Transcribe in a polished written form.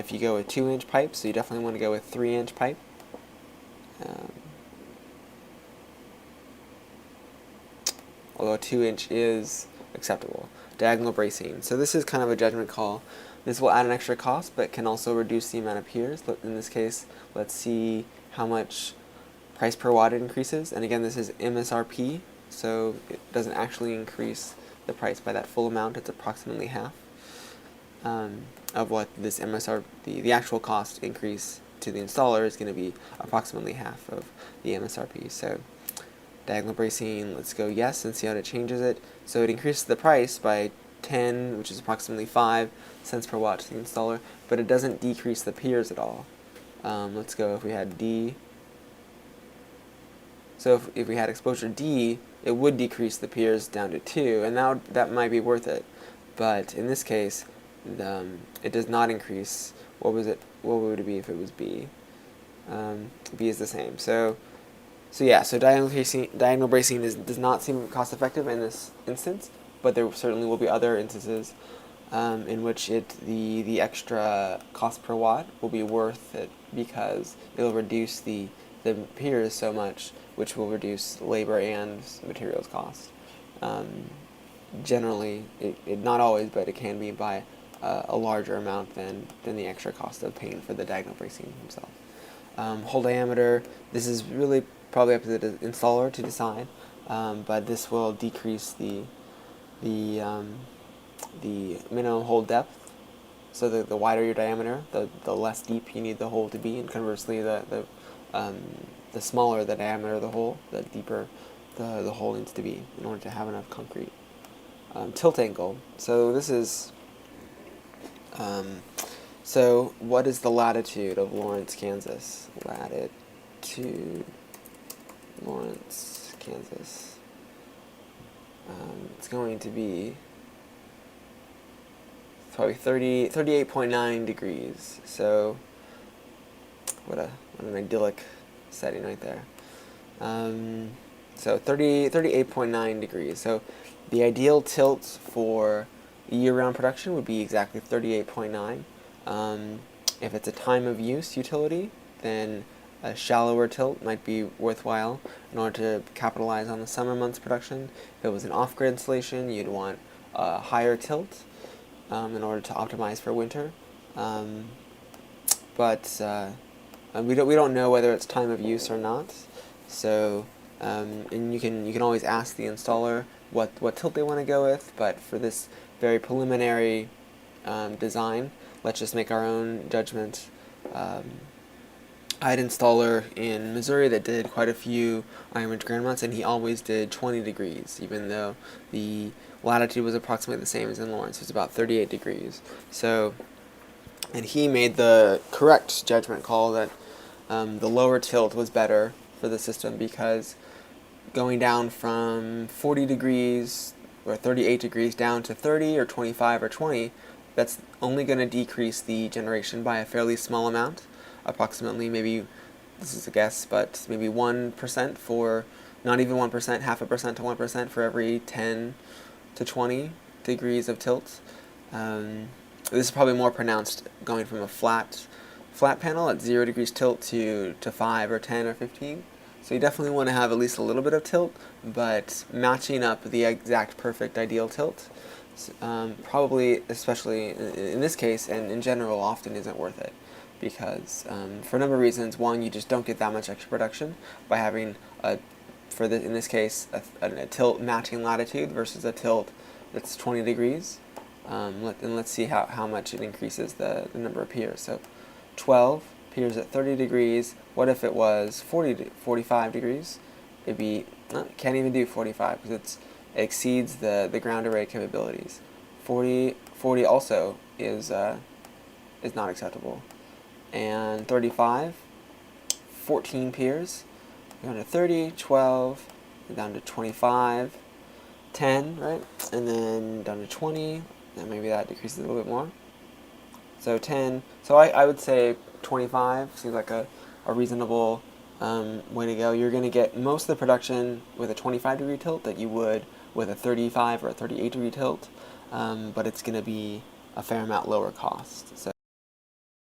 if you go with 2-inch pipe, so you definitely want to go with 3-inch pipe. Although 2-inch is acceptable. Diagonal bracing. So this is kind of a judgment call. This will add an extra cost, but can also reduce the amount of piers. In this case, let's see how much price per watt it increases. And again, this is MSRP, so it doesn't actually increase the price by that full amount. It's approximately half of what this MSRP, the actual cost increase to the installer is going to be approximately half of the MSRP. So diagonal bracing, let's go yes and see how it changes it. So it increases the price by 10, which is approximately 5 cents per watt to the installer, but it doesn't decrease the piers at all. Let's go if we had D. So if we had exposure D, it would decrease the piers down to 2, and that might be worth it. But in this case, it does not increase. What would it be if it was B? B is the same. So yeah, so diagonal bracing does not seem cost effective in this instance, but there certainly will be other instances in which the extra cost per watt will be worth it because it'll reduce the piers so much, which will reduce labor and materials cost. Generally, not always, but it can be by a larger amount than the extra cost of paying for the diagonal bracing himself. Hole diameter, this is really probably up to the installer to decide, but this will decrease the minimum hole depth. So the wider your diameter, the less deep you need the hole to be, and conversely, the smaller the diameter of the hole, the deeper the hole needs to be in order to have enough concrete. Tilt angle. So this is so what is the latitude of Lawrence, Kansas? Latitude, Lawrence, Kansas. It's going to be probably 38.9 degrees. So what an idyllic setting right there. So 38.9 degrees. So the ideal tilt for year-round production would be exactly 38.9. If it's a time of use utility, then a shallower tilt might be worthwhile in order to capitalize on the summer months production. If it was an off-grid installation, you'd want a higher tilt in order to optimize for winter. But we don't know whether it's time of use or not. So and you can always ask the installer what tilt they want to go with. But for this very preliminary design, let's just make our own judgment. I had an installer in Missouri that did quite a few IronRidge ground mounts, and he always did 20 degrees, even though the latitude was approximately the same as in Lawrence. It was about 38 degrees. So, and he made the correct judgment call that the lower tilt was better for the system because going down from 40 degrees or 38 degrees down to 30 or 25 or 20, that's only going to decrease the generation by a fairly small amount. Approximately, maybe, this is a guess, but maybe 1% for, not even 1%, 0.5% to 1% for every 10 to 20 degrees of tilt. This is probably more pronounced going from a flat panel at 0 degrees tilt to 5 or 10 or 15. So you definitely want to have at least a little bit of tilt, but matching up the exact perfect ideal tilt probably, especially in this case and in general, often isn't worth it. Because for a number of reasons, one, you just don't get that much extra production by having in this case a tilt matching latitude versus a tilt that's 20 degrees. And let's see how much it increases the number of piers. So 12 piers at 30 degrees. What if it was 45 degrees? It'd be can't even do 45 because it exceeds the ground array capabilities. 40 also is not acceptable. And 35, 14 piers, down to 30, 12, down to 25, 10, right? And then down to 20, and maybe that decreases a little bit more. So 10, so I would say 25 seems like a reasonable way to go. You're going to get most of the production with a 25 degree tilt that you would with a 35 or a 38 degree tilt, but it's going to be a fair amount lower cost. So